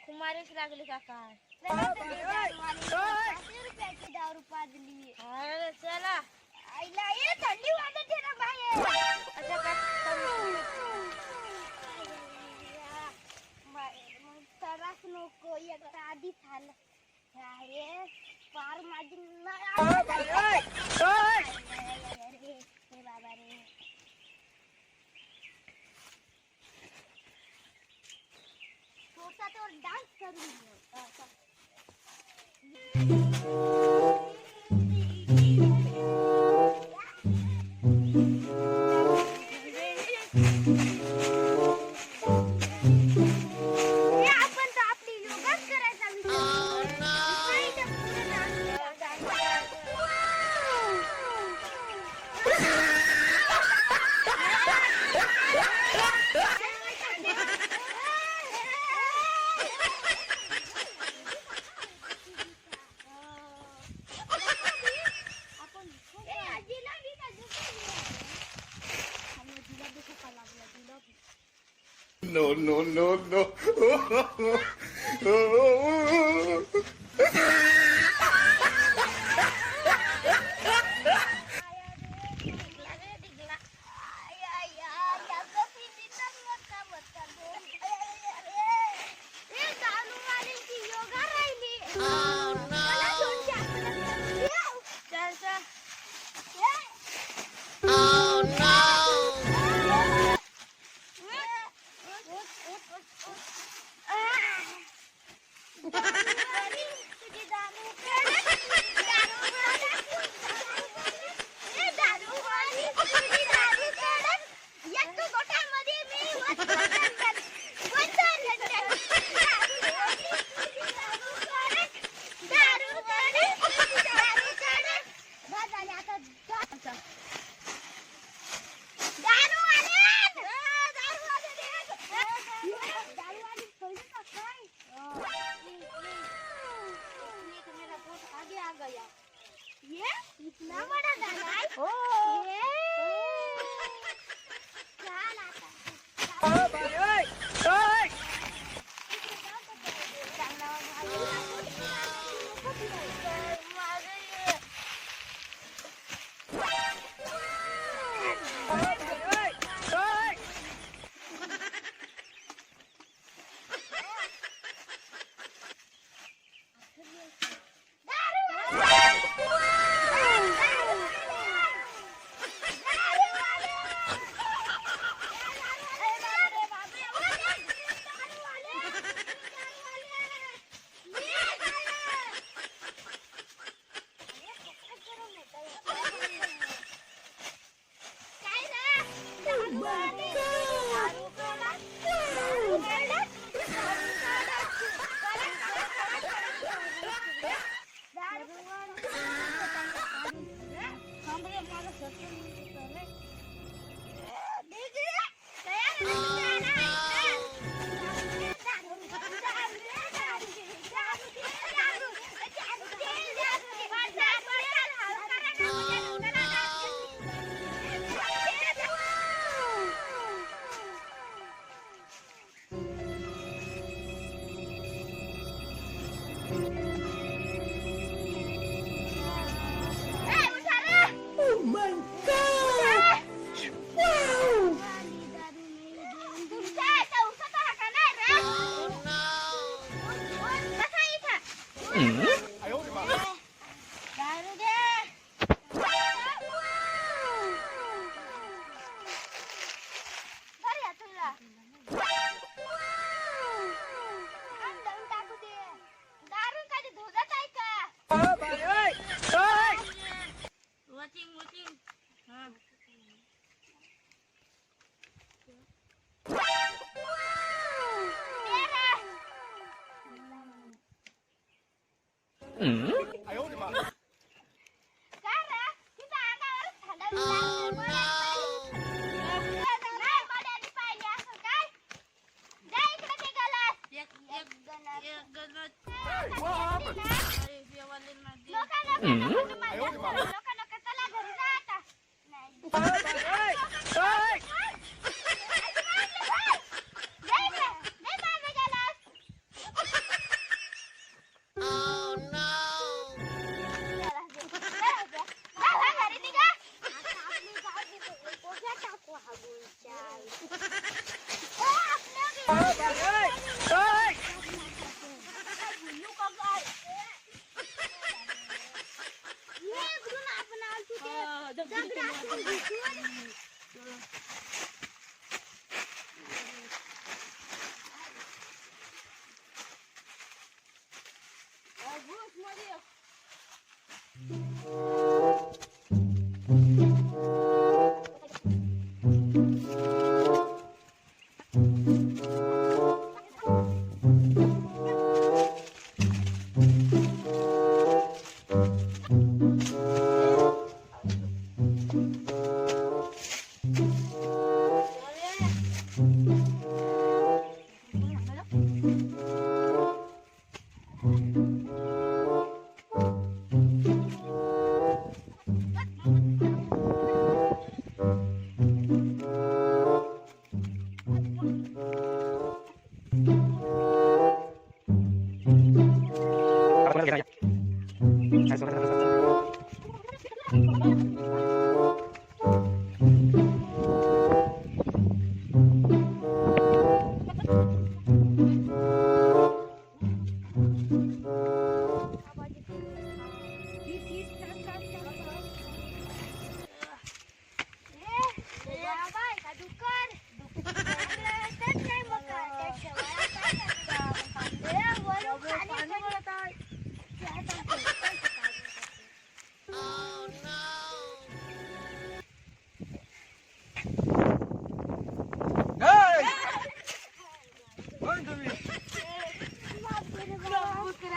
कुमारीच लागली काका दारू पाजली. अरे चला आईला ये थंडी वाजते ना बाहेर. अच्छा मग त्रास नको एकदा आधी झालं अरे पार माझी बाबा रे तो डान्स करून आपण तर आपली योगाच करायचा No, no, no, no. ये इतना बड़ा गाना है ओ चल आता ओ भाई ओए ओए अरे देवाले माझे लोक चला घरी जा आता नाही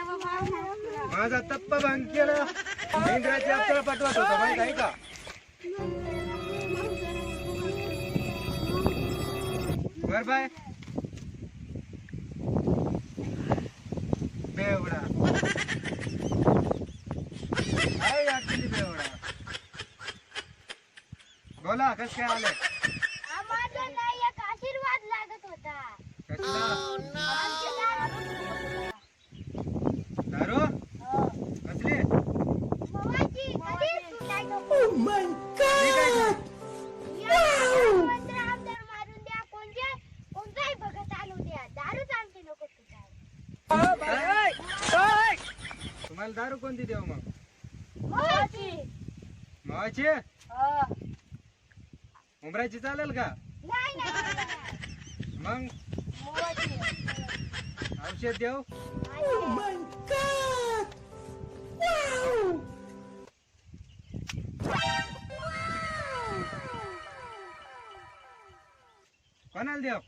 माझा तप्पा भांग केला इंद्राची आपल्याला पाठवत होता माहित आहे का बर बाय बेवडा काय actually बेवडा बोला कस काय आले आम्हाला नाही एक आशीर्वाद लागत होता कसला आमचे दारू कसली मवाची कधीच सुटाय नको मी काय करू? मंत्र आमदार मारून द्या कोणताही बघत आलो द्या दारूच आमची नको सुटाय तुम्हाला दारू कोणती देऊ मग मवाची मावाची उमराची चालेल का नाही मग मवाची औषध देऊ कोणाला देऊ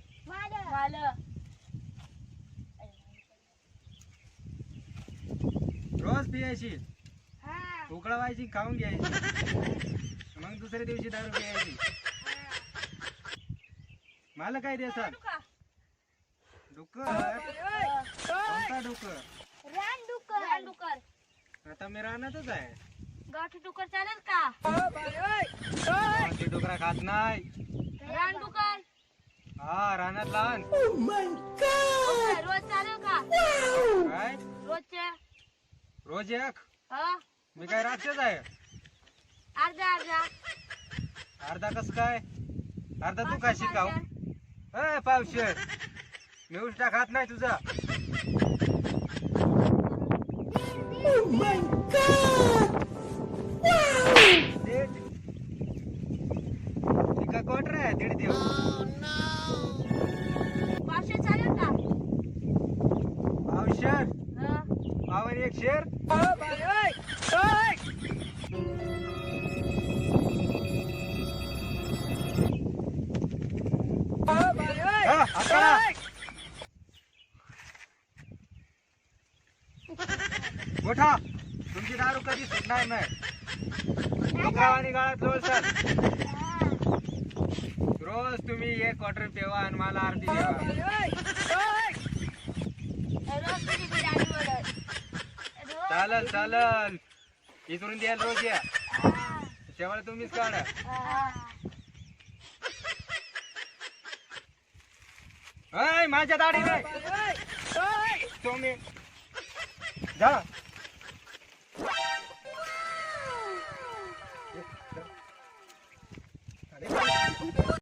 रोज पियायची उकळवायची खाऊन घ्यायची मग दुसऱ्या दिवशी दारू प्यायची मला काय द्यायचं डुक्कर कोणता डुक्कर रानडुक्कर आता मी रानातच आहे गाठी डुक्कर चालेल का ते डुकरा खात नाही रानडुक्कर हा रानात लहान रोज चालेल का काय रोजच्या रोज एक हा मी काय राक्षस आहे अर्धा अर्धा कस काय अर्धा तू काय शिकाव पावशेर मी उष्टा खात नाही तुझा का क्वार्टर आहे दीड देव पाचशे चालेल का पावशेर हा पावन एक शेर मोठा तुमची दारू कधी सुटणार नाही डुकरावानी गाळात लोळसाल रोज तुम्ही एक क्वार्टर पेवा आणि मला अर्धी द्यावा रोज तुझी बिर्याणी ओरड चालल चालल इथून द्याल रोज या शेवळ तुम्हीच काढा माझ्या दाढी नाही तुम्ही जा